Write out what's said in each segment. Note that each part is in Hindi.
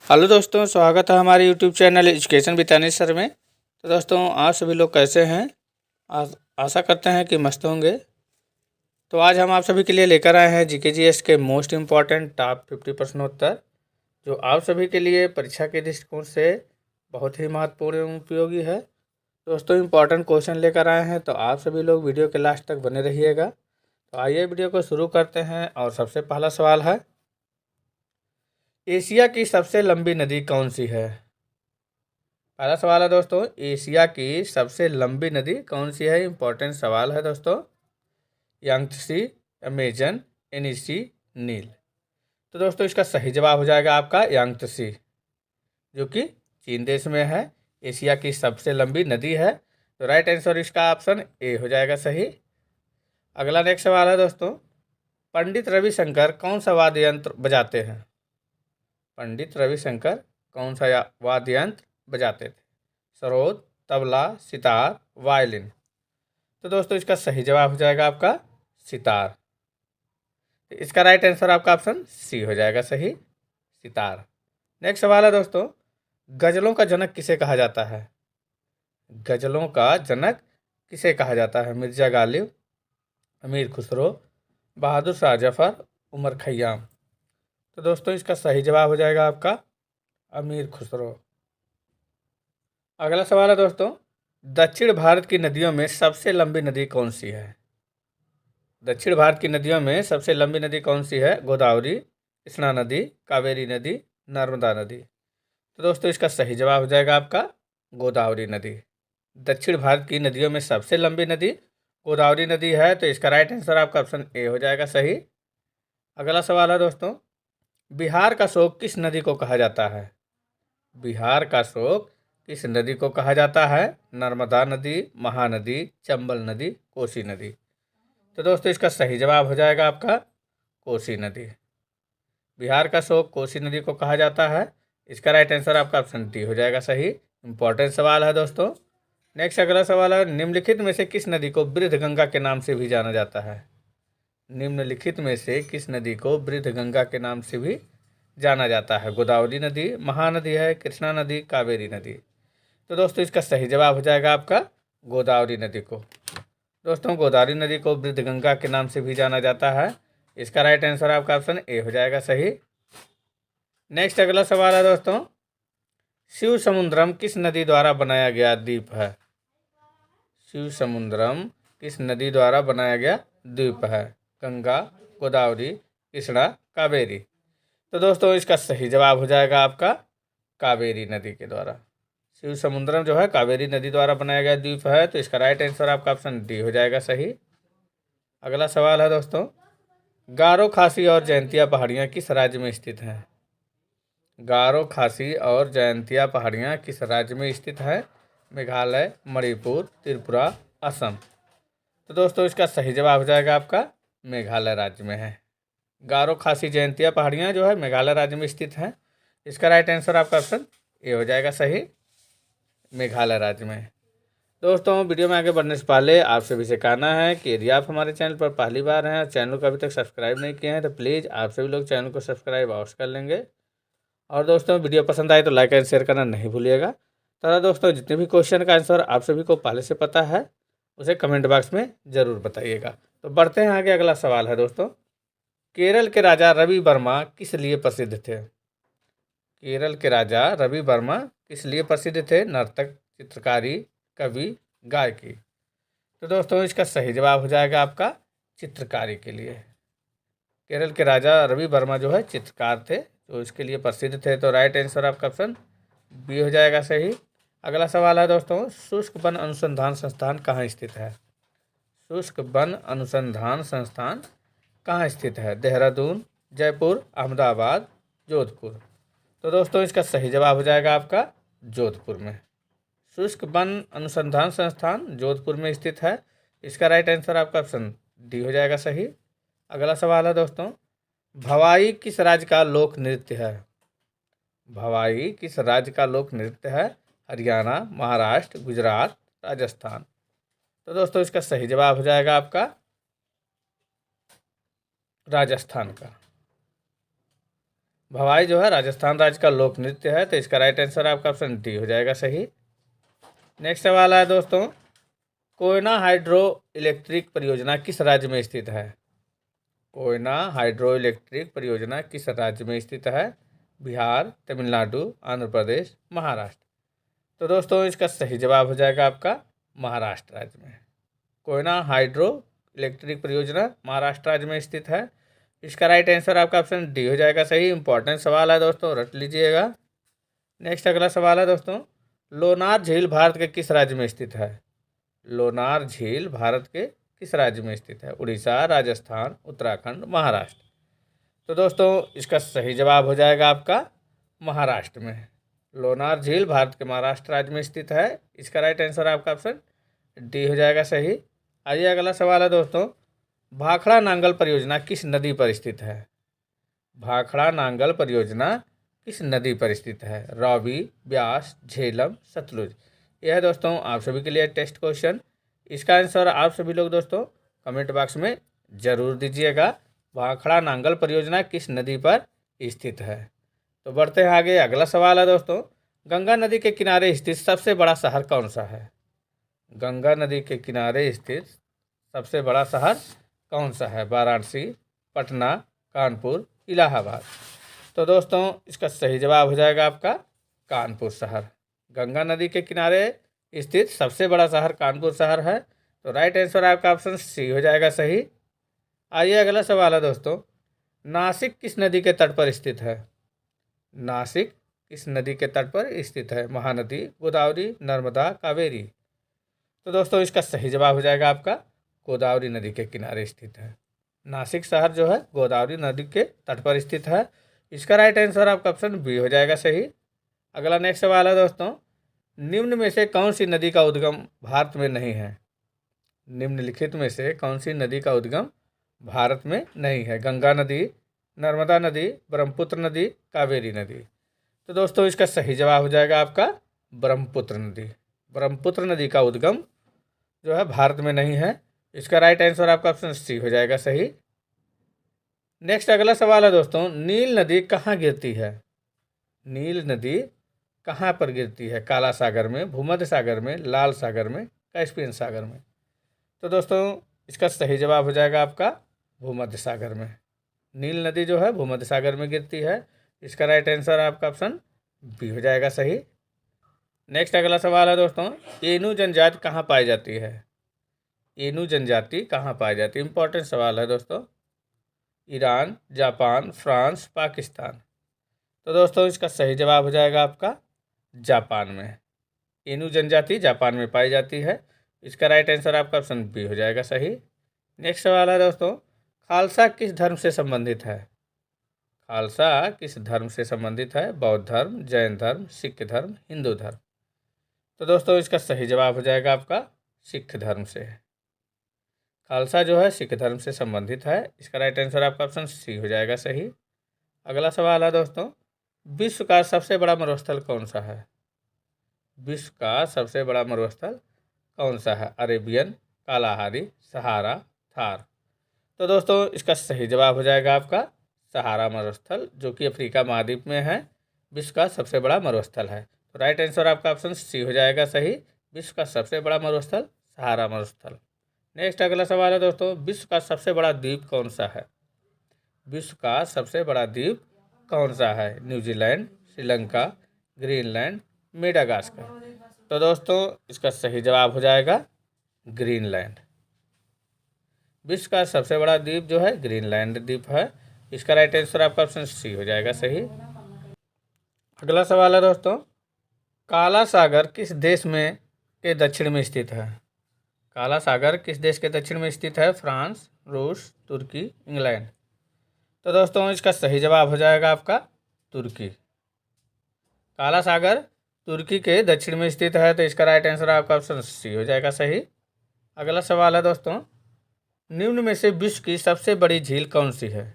हेलो दोस्तों, स्वागत है हमारे YouTube channel education with Anish sir में। तो दोस्तों, आप सभी लोग कैसे हैं? आशा करते हैं कि मस्त होंगे। तो आज हम आप सभी के लिए लेकर आए हैं जीके जीएस के मोस्ट इम्पॉर्टेंट टॉप 50 प्रश्नोत्तर, जो आप सभी के लिए परीक्षा के दृष्टिकोण से बहुत ही महत्वपूर्ण एवं उपयोगी है। दोस्तों, इम्पॉर्टेंट क्वेश्चन लेकर आए हैं, तो आप सभी लोग वीडियो के लास्ट तक बने रहिएगा। तो आइए वीडियो को शुरू करते हैं। और सबसे पहला सवाल है, एशिया की सबसे लंबी नदी कौन सी है? पहला सवाल है दोस्तों, एशिया की सबसे लंबी नदी कौन सी है? इंपॉर्टेंट सवाल है दोस्तों। यांगत्से, अमेजन, एनिसी, नील। तो दोस्तों, इसका सही जवाब हो जाएगा आपका यांगत्से, जो कि चीन देश में है। एशिया की सबसे लंबी नदी है। तो राइट आंसर इसका ऑप्शन ए हो जाएगा सही। अगला नेक्स्ट सवाल है दोस्तों, पंडित रविशंकर कौन सा वाद्य यंत्र बजाते हैं? पंडित रविशंकर कौन सा वाद्य यंत्र बजाते थे? सरोद, तबला, सितार, वायलिन। तो दोस्तों, इसका सही जवाब हो जाएगा आपका सितार। इसका राइट आंसर आपका ऑप्शन सी हो जाएगा सही, सितार। नेक्स्ट सवाल है दोस्तों, गजलों का जनक किसे कहा जाता है? गजलों का जनक किसे कहा जाता है? मिर्जा गालिब, अमीर खुसरो, बहादुर शाह जफर, उमर खैयाम। तो दोस्तों, इसका सही जवाब हो जाएगा आपका अमीर खुसरो। अगला सवाल है दोस्तों, दक्षिण भारत की नदियों में सबसे लंबी नदी कौन सी है? दक्षिण भारत की नदियों में सबसे लंबी नदी कौन सी है? गोदावरी, कृष्णा नदी, कावेरी नदी, नर्मदा नदी। तो दोस्तों, इसका सही जवाब हो जाएगा आपका गोदावरी नदी। दक्षिण भारत की नदियों में सबसे लंबी नदी गोदावरी नदी है। तो इसका राइट आंसर आपका ऑप्शन ए हो जाएगा सही। अगला सवाल है दोस्तों, बिहार का शोक किस नदी को कहा जाता है? बिहार का शोक किस नदी को कहा जाता है? नर्मदा नदी, महानदी, चंबल नदी, कोसी नदी। तो दोस्तों, इसका सही जवाब हो जाएगा आपका कोसी नदी। बिहार का शोक कोसी नदी को कहा जाता है। इसका राइट आंसर आपका ऑप्शन डी हो जाएगा सही। इंपॉर्टेंट सवाल है दोस्तों। नेक्स्ट अगला सवाल है, निम्नलिखित में से किस नदी को वृद्धगंगा के नाम से भी जाना जाता है? निम्नलिखित में से किस नदी को वृद्धगंगा के नाम से भी जाना जाता है? गोदावरी नदी, महानदी है, कृष्णा नदी, कावेरी नदी। तो दोस्तों, इसका सही जवाब हो जाएगा आपका गोदावरी नदी को। दोस्तों, गोदावरी नदी को वृद्धगंगा के नाम से भी जाना जाता है। इसका राइट आंसर आपका ऑप्शन ए हो जाएगा सही। नेक्स्ट अगला सवाल है दोस्तों, शिव समुद्रम किस नदी द्वारा बनाया गया द्वीप है? शिव समुद्रम किस नदी द्वारा बनाया गया द्वीप है? गंगा, गोदावरी, कृष्णा, कावेरी। तो दोस्तों, इसका सही जवाब हो जाएगा आपका कावेरी नदी के द्वारा। शिव समुद्रम जो है कावेरी नदी द्वारा बनाया गया द्वीप है। तो इसका राइट आंसर आपका ऑप्शन डी हो जाएगा सही। अगला सवाल है दोस्तों, गारो, खासी और जयंतिया पहाड़ियाँ किस राज्य में स्थित हैं? गारो, खासी और जयंतिया पहाड़ियाँ किस राज्य में स्थित है? मेघालय, मणिपुर, त्रिपुरा, असम। तो दोस्तों, इसका सही जवाब हो जाएगा आपका मेघालय राज्य में है। गारो, खासी, जयंतिया पहाड़ियाँ जो है मेघालय राज्य में स्थित हैं। इसका राइट आंसर आपका ऑप्शन ए हो जाएगा सही, मेघालय राज्य में। दोस्तों, वीडियो में आगे बढ़ने से पहले आप सभी से कहना है कि यदि आप हमारे चैनल पर पहली बार हैं और चैनल को अभी तक सब्सक्राइब नहीं किए हैं, तो प्लीज़ आप सभी लोग चैनल को सब्सक्राइब अवश्य कर लेंगे। और दोस्तों, वीडियो पसंद आए तो लाइक एंड शेयर करना नहीं भूलिएगा। तथा दोस्तों, जितने भी क्वेश्चन का आंसर आप सभी को पहले से पता है, उसे कमेंट बॉक्स में ज़रूर बताइएगा। तो बढ़ते हैं आगे। अगला सवाल है दोस्तों, केरल के राजा रवि वर्मा किस लिए प्रसिद्ध थे? केरल के राजा रवि वर्मा किस लिए प्रसिद्ध थे? नर्तक, चित्रकारी, कवि, गायकी। तो दोस्तों, इसका सही जवाब हो जाएगा आपका चित्रकारी के लिए। केरल के राजा रवि वर्मा जो है चित्रकार थे, तो इसके लिए प्रसिद्ध थे। तो राइट आंसर आपका ऑप्शन बी हो जाएगा सही। अगला सवाल है दोस्तों, शुष्क वन अनुसंधान संस्थान कहाँ स्थित है? शुष्क वन अनुसंधान संस्थान कहाँ स्थित है? देहरादून, जयपुर, अहमदाबाद, जोधपुर। तो दोस्तों, इसका सही जवाब हो जाएगा आपका जोधपुर में। शुष्क वन अनुसंधान संस्थान जोधपुर में स्थित है। इसका राइट आंसर आपका ऑप्शन डी हो जाएगा सही। अगला सवाल है दोस्तों, भवाई किस राज्य का लोक नृत्य है? भवाई किस राज्य का लोक नृत्य है? हरियाणा, महाराष्ट्र, गुजरात, राजस्थान। तो दोस्तों, इसका सही जवाब हो जाएगा आपका राजस्थान का। भवाई जो है राजस्थान राज्य का लोक नृत्य है, तो इसका राइट आंसर आपका ऑप्शन डी हो जाएगा सही। नेक्स्ट सवाल है दोस्तों, कोयना हाइड्रो इलेक्ट्रिक परियोजना किस राज्य में स्थित है? कोयना हाइड्रो इलेक्ट्रिक परियोजना किस राज्य में स्थित है? बिहार, तमिलनाडु, आंध्र प्रदेश, महाराष्ट्र। तो दोस्तों इसका सही जवाब हो जाएगा आपका महाराष्ट्र राज्य में। कोयना हाइड्रो इलेक्ट्रिक परियोजना महाराष्ट्र राज्य में स्थित है। इसका राइट आंसर आपका ऑप्शन डी हो जाएगा सही। इंपॉर्टेंट सवाल है दोस्तों, रट लीजिएगा। नेक्स्ट अगला सवाल है दोस्तों, लोनार झील भारत के किस राज्य में स्थित है? लोनार झील भारत के किस राज्य में स्थित है? उड़ीसा, राजस्थान, उत्तराखंड, महाराष्ट्र। तो दोस्तों इसका सही जवाब हो जाएगा आपका महाराष्ट्र में। लोनार झील भारत के महाराष्ट्र राज्य में स्थित है। इसका राइट आंसर आपका ऑप्शन डी हो जाएगा सही। आइए अगला सवाल है दोस्तों, भाखड़ा नांगल परियोजना किस नदी पर स्थित है? भाखड़ा नांगल परियोजना किस नदी पर स्थित है? रावी, ब्यास, झेलम, सतलुज। यह है दोस्तों आप सभी के लिए टेस्ट क्वेश्चन। इसका आंसर आप सभी लोग दोस्तों कमेंट बॉक्स में ज़रूर दीजिएगा। भाखड़ा नांगल परियोजना किस नदी पर स्थित है? तो बढ़ते हैं आगे। अगला सवाल है दोस्तों, गंगा नदी के किनारे स्थित सबसे बड़ा शहर कौन सा है? गंगा नदी के किनारे स्थित सबसे बड़ा शहर कौन सा है? वाराणसी, पटना, कानपुर, इलाहाबाद। तो दोस्तों इसका सही जवाब हो जाएगा आपका कानपुर शहर। गंगा नदी के किनारे स्थित सबसे बड़ा शहर कानपुर शहर है। तो राइट आंसर आपका ऑप्शन सी हो जाएगा सही। आइए अगला सवाल है दोस्तों, नासिक किस नदी के तट पर स्थित है? नासिक किस नदी के तट पर स्थित है? महानदी, गोदावरी, नर्मदा, कावेरी। तो दोस्तों इसका सही जवाब हो जाएगा आपका गोदावरी नदी के किनारे स्थित है। नासिक शहर जो है गोदावरी नदी के तट पर स्थित है। इसका राइट आंसर आपका ऑप्शन बी हो जाएगा सही। अगला नेक्स्ट सवाल है दोस्तों, निम्न में से कौन सी नदी का उद्गम भारत में नहीं है? निम्नलिखित में से कौन सी नदी का उद्गम भारत में नहीं है? गंगा नदी, नर्मदा नदी, ब्रह्मपुत्र नदी, कावेरी नदी। तो दोस्तों इसका सही जवाब हो जाएगा आपका ब्रह्मपुत्र नदी। ब्रह्मपुत्र नदी का उद्गम जो है भारत में नहीं है। इसका राइट आंसर आपका ऑप्शन सी हो जाएगा सही। नेक्स्ट अगला सवाल है दोस्तों, नील नदी कहाँ गिरती है? नील नदी कहाँ पर गिरती है? काला सागर में, भूमध्य सागर में, लाल सागर में, कैस्पियन सागर में। तो दोस्तों इसका सही जवाब हो जाएगा आपका भूमध्य सागर में। नील नदी जो है भूमध्य सागर में गिरती है। इसका राइट आंसर आपका ऑप्शन बी हो जाएगा सही। नेक्स्ट अगला सवाल है दोस्तों, एनू जनजाति कहाँ पाई जाती है? एनू जनजाति कहाँ पाई जाती है? इंपॉर्टेंट सवाल है दोस्तों। Iran, Japan, France, Pakistan. तो दोस्तों इसका सही जवाब हो जाएगा आपका जापान में। एनू जनजाति जापान में पाई जाती है। इसका राइट आंसर आपका ऑप्शन बी हो जाएगा सही। नेक्स्ट सवाल है दोस्तों, खालसा किस धर्म से संबंधित है? खालसा किस धर्म से संबंधित है? बौद्ध धर्म, जैन धर्म, सिख धर्म, हिंदू धर्म। तो दोस्तों इसका सही जवाब हो जाएगा आपका सिख धर्म से। खालसा जो है सिख धर्म से संबंधित है। इसका राइट आंसर आपका ऑप्शन सी हो जाएगा सही। अगला सवाल है दोस्तों, विश्व का सबसे बड़ा मरुस्थल कौन सा है? विश्व का सबसे बड़ा मरुस्थल कौन सा है? अरेबियन, कालाहारी, सहारा, थार। तो दोस्तों इसका सही जवाब हो जाएगा आपका सहारा मरुस्थल, जो कि अफ्रीका महाद्वीप में है। विश्व का सबसे बड़ा मरुस्थल है। तो राइट आंसर आपका ऑप्शन सी हो जाएगा सही। विश्व का सबसे बड़ा मरुस्थल सहारा मरुस्थल। नेक्स्ट अगला सवाल है दोस्तों, विश्व का सबसे बड़ा द्वीप कौन सा है? विश्व का सबसे बड़ा द्वीप कौन सा है? New Zealand, Sri Lanka, Greenland, Madagascar. तो दोस्तों इसका सही जवाब हो जाएगा ग्रीनलैंड। विश्व का सबसे बड़ा द्वीप जो है ग्रीनलैंड द्वीप है। इसका राइट आंसर आपका ऑप्शन सी हो जाएगा सही। अगला सवाल है दोस्तों, काला सागर किस देश में के दक्षिण में स्थित है? काला सागर किस देश के दक्षिण में स्थित है? फ्रांस, रूस, तुर्की, इंग्लैंड। तो दोस्तों इसका सही जवाब हो जाएगा आपका तुर्की। काला सागर तुर्की के दक्षिण में स्थित है। तो इसका राइट आंसर आपका ऑप्शन सी हो जाएगा सही। अगला सवाल है दोस्तों, निम्न में से विश्व की सबसे बड़ी झील कौन सी है?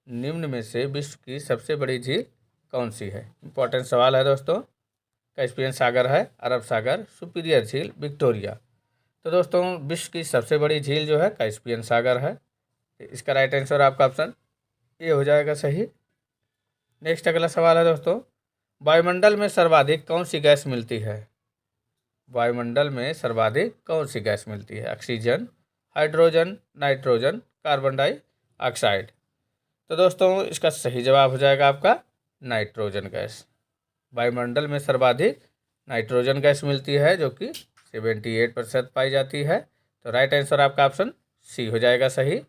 निम्न में से विश्व की सबसे बड़ी झील कौन सी है? इंपॉर्टेंट सवाल है दोस्तों। कैस्पियन सागर है, अरब सागर, सुपीरियर झील, विक्टोरिया। तो दोस्तों विश्व की सबसे बड़ी झील जो है कैस्पियन सागर है। इसका राइट आंसर आपका ऑप्शन ए हो जाएगा सही। नेक्स्ट अगला सवाल है दोस्तों, वायुमंडल में सर्वाधिक कौन सी गैस मिलती है? वायुमंडल में सर्वाधिक कौन सी गैस मिलती है? Oxygen, hydrogen, nitrogen, carbon dioxide. तो दोस्तों इसका सही जवाब हो जाएगा आपका नाइट्रोजन गैस। वायुमंडल में सर्वाधिक नाइट्रोजन गैस मिलती है जो कि 78% पाई जाती है। तो राइट आंसर आपका ऑप्शन सी हो जाएगा सही,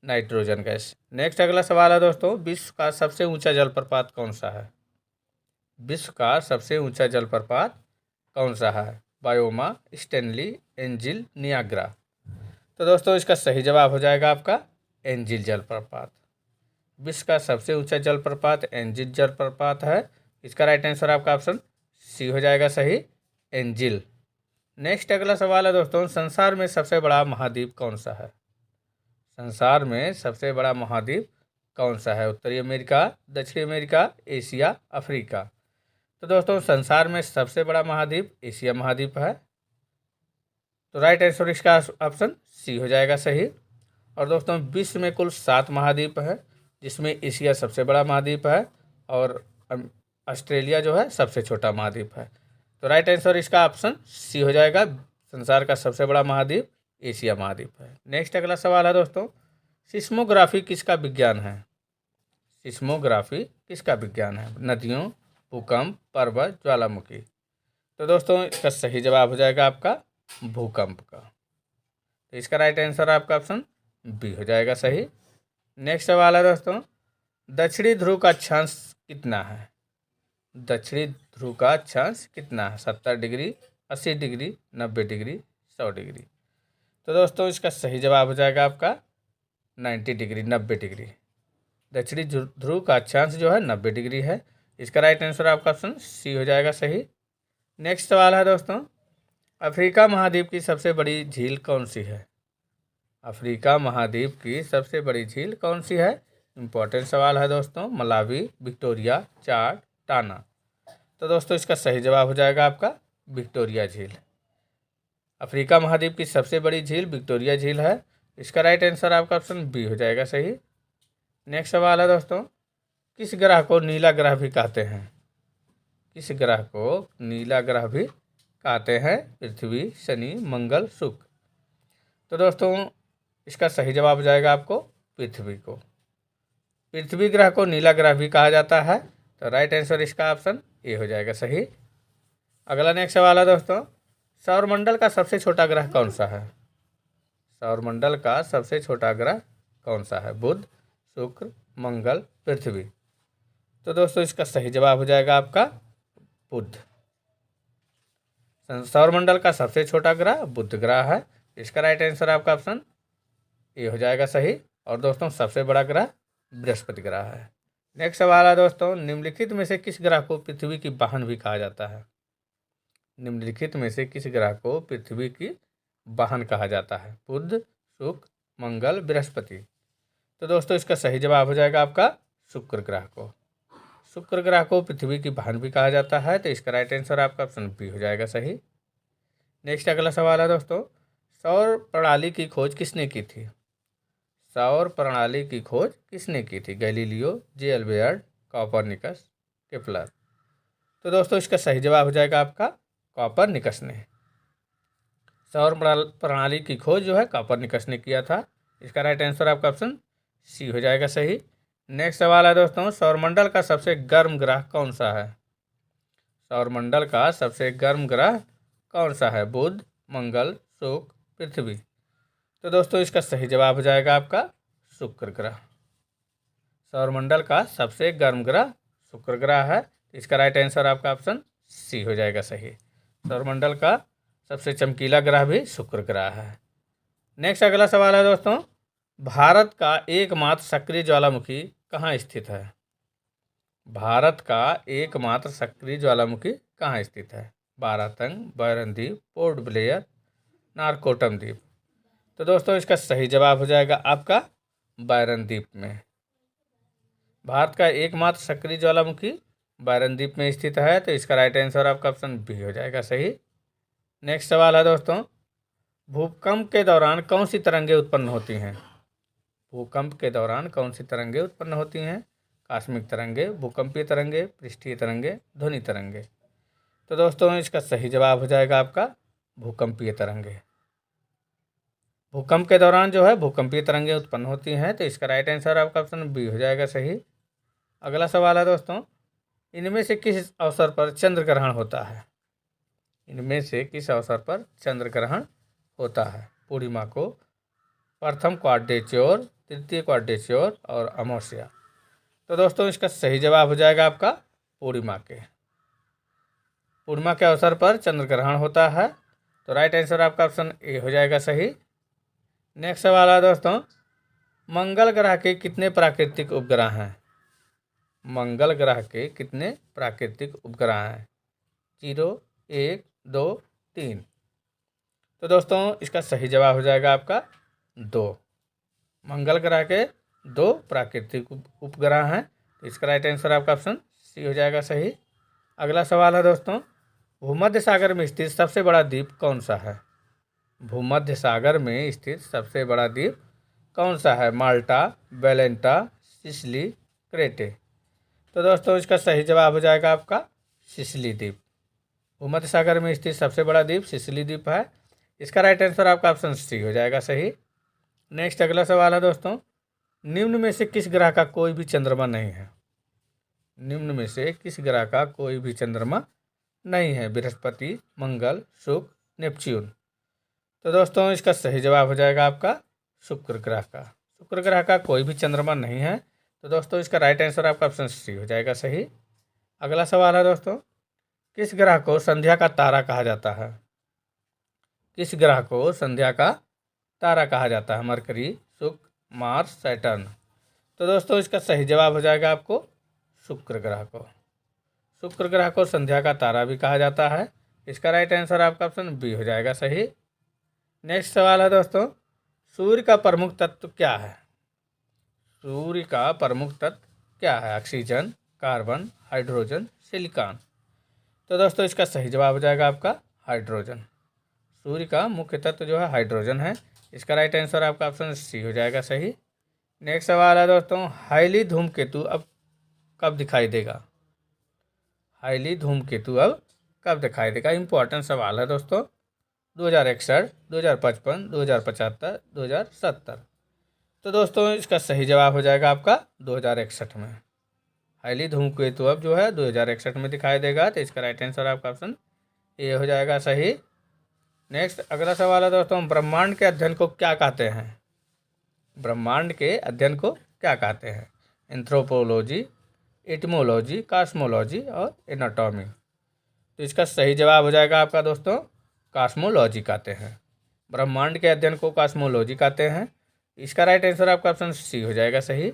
नाइट्रोजन गैस। नेक्स्ट अगला सवाल है दोस्तों, विश्व का सबसे ऊंचा जलप्रपात कौन सा है? विश्व का सबसे ऊंचा जलप्रपात कौन सा है? बायोमा, स्टैनली, एंजिल, नियाग्रा। तो दोस्तों इसका सही जवाब हो जाएगा आपका एंजिल जलप्रपात। विश्व का सबसे ऊंचा जलप्रपात एंजिल जलप्रपात है। इसका राइट आंसर आपका ऑप्शन सी हो जाएगा सही, एंजिल। नेक्स्ट अगला सवाल है दोस्तों, संसार में सबसे बड़ा महाद्वीप कौन सा है? संसार में सबसे बड़ा महाद्वीप कौन सा है? उत्तरी अमेरिका, दक्षिणी अमेरिका, एशिया, अफ्रीका। तो दोस्तों संसार में सबसे बड़ा महाद्वीप एशिया महाद्वीप है। तो राइट आंसर इसका ऑप्शन सी हो जाएगा सही। और दोस्तों विश्व में कुल 7 महाद्वीप है, जिसमें एशिया सबसे बड़ा महाद्वीप है और ऑस्ट्रेलिया जो है सबसे छोटा महाद्वीप है। तो राइट आंसर इसका ऑप्शन सी हो जाएगा, संसार का सबसे बड़ा महाद्वीप एशिया महाद्वीप है। नेक्स्ट अगला सवाल है दोस्तों, सिस्मोग्राफी किसका विज्ञान है? सिस्मोग्राफी किसका विज्ञान है? नदियों, भूकंप, पर्वत, ज्वालामुखी। तो दोस्तों इसका सही जवाब हो जाएगा आपका भूकंप का। तो इसका राइट आंसर आपका ऑप्शन बी हो जाएगा सही। नेक्स्ट सवाल है दोस्तों, दक्षिणी ध्रुव का अक्षांश कितना है? दक्षिणी ध्रुव का अक्षांश कितना है? 70 डिग्री, 80 डिग्री, 90 डिग्री, 100 डिग्री। तो दोस्तों इसका सही जवाब हो जाएगा आपका 90 डिग्री, 90 डिग्री। दक्षिणी ध्रुव का अक्षांश जो है 90 डिग्री है। इसका राइट आंसर आपका ऑप्शन सी हो जाएगा सही। नेक्स्ट सवाल है दोस्तों, अफ्रीका महाद्वीप की सबसे बड़ी झील कौन सी है? अफ्रीका महाद्वीप की सबसे बड़ी झील कौन सी है? इंपॉर्टेंट सवाल है दोस्तों। मलावी, विक्टोरिया, चाड, टाना। तो दोस्तों इसका सही जवाब हो जाएगा आपका विक्टोरिया झील। अफ्रीका महाद्वीप की सबसे बड़ी झील विक्टोरिया झील है। इसका राइट आंसर आपका ऑप्शन बी हो जाएगा सही। नेक्स्ट सवाल है दोस्तों, किस ग्रह को नीला ग्रह भी कहते हैं? किस ग्रह को नीला ग्रह भी कहते हैं? पृथ्वी, शनि, मंगल, शुक्र। तो दोस्तों इसका सही जवाब हो जाएगा आपको पृथ्वी को। पृथ्वी ग्रह को नीला ग्रह भी कहा जाता है। तो राइट आंसर इसका ऑप्शन ए हो जाएगा सही। अगला नेक्स्ट सवाल है दोस्तों, सौरमंडल का सबसे छोटा ग्रह कौन सा है? सौरमंडल का सबसे छोटा ग्रह कौन सा है? बुध, शुक्र, मंगल, पृथ्वी। तो दोस्तों इसका सही जवाब हो जाएगा आपका बुध। सौरमंडल का सबसे छोटा ग्रह बुध ग्रह है। इसका राइट आंसर आपका ऑप्शन ए हो जाएगा सही। और दोस्तों सबसे बड़ा ग्रह बृहस्पति ग्रह है। नेक्स्ट सवाल है दोस्तों, निम्नलिखित में से किस ग्रह को पृथ्वी की वाहन भी कहा जाता है? निम्नलिखित में से किस ग्रह को पृथ्वी की वाहन कहा जाता है? बुध, शुक्र, मंगल, बृहस्पति। तो दोस्तों इसका सही जवाब हो जाएगा आपका शुक्र ग्रह को। शुक्र ग्रह को पृथ्वी की वाहन भी कहा जाता है। तो इसका राइट आंसर आपका ऑप्शन बी हो जाएगा सही। नेक्स्ट अगला सवाल है दोस्तों, सौर प्रणाली की खोज किसने की थी? सौर प्रणाली की खोज किसने की थी? गैलीलियो, जे अल्बर्ट, कॉपरनिकस, केपलर। तो दोस्तों इसका सही जवाब हो जाएगा आपका कॉपरनिकस ने। सौर प्रणाली की खोज जो है कॉपरनिकस ने किया था। इसका राइट आंसर आपका ऑप्शन सी हो जाएगा सही। नेक्स्ट सवाल है दोस्तों, सौरमंडल का सबसे गर्म ग्रह कौन सा है? सौरमंडल का सबसे गर्म ग्रह कौन सा है? बुध, मंगल, शुक्र, पृथ्वी। तो दोस्तों इसका सही जवाब हो जाएगा आपका शुक्र ग्रह। सौरमंडल का सबसे गर्म ग्रह शुक्र ग्रह है। इसका राइट आंसर आपका ऑप्शन सी हो जाएगा सही। सौरमंडल का सबसे चमकीला ग्रह भी शुक्र ग्रह है। नेक्स्ट अगला सवाल है दोस्तों, भारत का एकमात्र सक्रिय ज्वालामुखी कहाँ स्थित है? भारत का एकमात्र सक्रिय ज्वालामुखी कहाँ स्थित है? बारातंग, बैरन द्वीप, पोर्ट ब्लेयर, नारकोटम द्वीप। तो दोस्तों इसका सही जवाब हो जाएगा आपका बैरन द्वीप में। भारत का एकमात्र सक्रिय ज्वालामुखी बैरन द्वीप में स्थित है। तो इसका राइट आंसर आपका ऑप्शन बी हो जाएगा सही। नेक्स्ट सवाल है दोस्तों, भूकंप के दौरान कौन सी तरंगें उत्पन्न होती हैं? भूकंप के दौरान कौन सी तरंगें उत्पन्न होती हैं? आकस्मिक तरंगे, भूकंपीय तरंगे, पृष्ठीय तरंगे, ध्वनि तरंगे। तो दोस्तों इसका सही जवाब हो जाएगा आपका भूकंपीय तरंगे। भूकंप के दौरान जो है भूकंपीय तरंगे उत्पन्न होती हैं, तो इसका राइट आंसर आपका ऑप्शन बी हो जाएगा सही। अगला सवाल है दोस्तों, इनमें से किस अवसर पर चंद्र ग्रहण होता है? इनमें से किस अवसर पर चंद्र ग्रहण होता है? पूर्णिमा को, प्रथम क्वाड्रेच्योर, तृतीय क्वाड्रेच्योर और अमावस्या। तो दोस्तों इसका सही जवाब हो जाएगा आपका पूर्णिमा के। पूर्णिमा के अवसर पर चंद्र ग्रहण होता है, तो राइट आंसर आपका ऑप्शन ए हो जाएगा सही। नेक्स्ट सवाल है दोस्तों, मंगल ग्रह के कितने प्राकृतिक उपग्रह हैं? मंगल ग्रह के कितने प्राकृतिक उपग्रह हैं? 0, 1, 2, 3। तो दोस्तों इसका सही जवाब हो जाएगा आपका 2। मंगल ग्रह के 2 प्राकृतिक उपग्रह हैं, तो इसका राइट आंसर आपका ऑप्शन सी हो जाएगा सही। अगला सवाल है दोस्तों, भूमध्य सागर में स्थित सबसे बड़ा द्वीप कौन सा है? भूमध्य सागर में स्थित सबसे बड़ा द्वीप कौन सा है? माल्टा, वेलेंटा, सिसिली, क्रेटे। तो दोस्तों इसका सही जवाब हो जाएगा आपका सिसिली द्वीप। भूमध्य सागर में स्थित सबसे बड़ा द्वीप सिसिली द्वीप है। इसका राइट आंसर आपका ऑप्शन सी हो जाएगा सही। नेक्स्ट अगला सवाल है दोस्तों, निम्न में से किस ग्रह का कोई भी चंद्रमा नहीं है? निम्न में से किस ग्रह का कोई भी चंद्रमा नहीं है? बृहस्पति, मंगल, शुक्र, नेपच्यून। तो दोस्तों इसका सही जवाब हो जाएगा आपका शुक्र ग्रह का। शुक्र ग्रह का कोई भी चंद्रमा नहीं है, तो दोस्तों इसका राइट आंसर आपका ऑप्शन सी हो जाएगा सही। अगला सवाल है दोस्तों, किस ग्रह को संध्या का तारा कहा जाता है? किस ग्रह को संध्या का तारा कहा जाता है? मरकरी, शुक्र, मार्स, सैटर्न। तो दोस्तों इसका सही जवाब हो जाएगा आपको शुक्र ग्रह को। शुक्र ग्रह को संध्या का तारा भी कहा जाता है। इसका राइट आंसर आपका ऑप्शन बी हो जाएगा सही। नेक्स्ट सवाल है दोस्तों, सूर्य का प्रमुख तत्व क्या है? सूर्य का प्रमुख तत्व क्या है? Oxygen, carbon, hydrogen, silicon. तो दोस्तों इसका सही जवाब हो जाएगा आपका हाइड्रोजन। सूर्य का मुख्य तत्व जो है हाइड्रोजन है। इसका राइट आंसर आपका ऑप्शन सी हो जाएगा सही। नेक्स्ट सवाल है दोस्तों, हाईली धूमकेतु अब कब दिखाई देगा? हाईली धूमकेतु अब कब दिखाई देगा? इंपॉर्टेंट सवाल है दोस्तों। 2061, 2055, 2075, 2070। तो दोस्तों इसका सही जवाब हो जाएगा आपका 2061 में। हाईली धूमकेतु अब जो है 2061 में दिखाई देगा, तो इसका राइट आंसर आपका ऑप्शन ए हो जाएगा सही। नेक्स्ट अगला सवाल है दोस्तों, ब्रह्मांड के अध्ययन को क्या कहते हैं? ब्रह्मांड के अध्ययन को क्या कहते हैं? एंथ्रोपोलॉजी, एटमोलॉजी, कॉस्मोलॉजी और एनाटॉमी। तो इसका सही जवाब हो जाएगा आपका दोस्तों कॉस्मोलॉजी कहते हैं। ब्रह्मांड के अध्ययन को कॉस्मोलॉजी कहते हैं। इसका राइट आंसर आपका ऑप्शन सी हो जाएगा सही।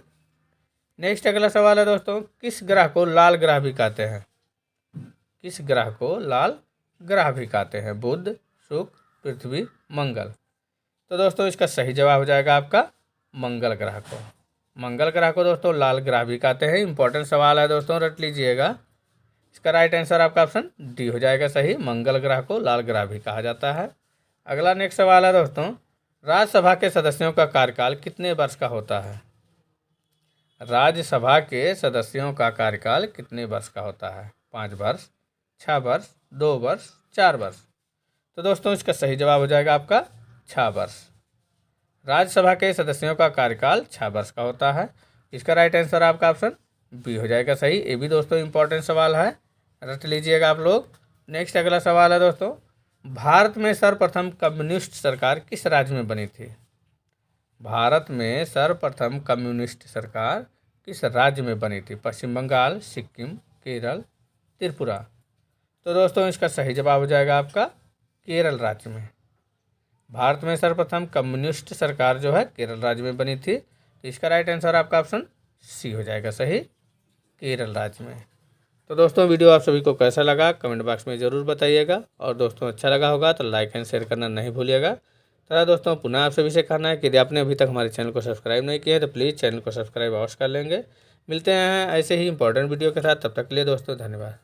नेक्स्ट अगला सवाल है दोस्तों, किस ग्रह को लाल ग्रह भी कहते हैं? किस ग्रह को लाल ग्रह भी कहते हैं? बुध, शुक्र, पृथ्वी, मंगल। तो दोस्तों इसका सही जवाब हो जाएगा आपका मंगल ग्रह को। मंगल ग्रह को दोस्तों लाल ग्रह भी कहते हैं। इंपॉर्टेंट सवाल है दोस्तों, रट लीजिएगा। इसका राइट आंसर आपका ऑप्शन डी हो जाएगा सही। मंगल ग्रह को लाल ग्रह भी कहा जाता है। अगला नेक्स्ट सवाल है दोस्तों, राज्यसभा के सदस्यों का कार्यकाल कितने वर्ष का होता है? राज्यसभा के सदस्यों का कार्यकाल कितने वर्ष का होता है? 5 वर्ष, 6 वर्ष, 2 वर्ष, 4 वर्ष। तो दोस्तों इसका सही जवाब हो जाएगा आपका 6 वर्ष। राज्यसभा के सदस्यों का कार्यकाल 6 वर्ष का होता है। इसका राइट आंसर आपका ऑप्शन बी हो जाएगा सही। ये भी दोस्तों इंपॉर्टेंट सवाल है, रट लीजिएगा आप लोग। नेक्स्ट अगला सवाल है दोस्तों, भारत में सर्वप्रथम कम्युनिस्ट सरकार किस राज्य में बनी थी? भारत में सर्वप्रथम कम्युनिस्ट सरकार किस राज्य में बनी थी? पश्चिम बंगाल, सिक्किम, केरल, त्रिपुरा। तो दोस्तों इसका सही जवाब हो जाएगा आपका केरल राज्य में। भारत में सर्वप्रथम कम्युनिस्ट सरकार जो है केरल राज्य में बनी थी। तो इसका राइट आंसर आपका ऑप्शन सी हो जाएगा सही, केरल राज्य में। तो दोस्तों वीडियो आप सभी को कैसा लगा कमेंट बॉक्स में ज़रूर बताइएगा, और दोस्तों अच्छा लगा होगा तो लाइक एंड शेयर करना नहीं भूलिएगा। तथा दोस्तों पुनः आप सभी से कहना है कि यदि आपने अभी तक हमारे चैनल को सब्सक्राइब नहीं किया है तो प्लीज़ चैनल को सब्सक्राइब अवश्य कर लेंगे। मिलते हैं ऐसे ही इंपॉर्टेंट वीडियो के साथ, तब तक के लिए दोस्तों धन्यवाद।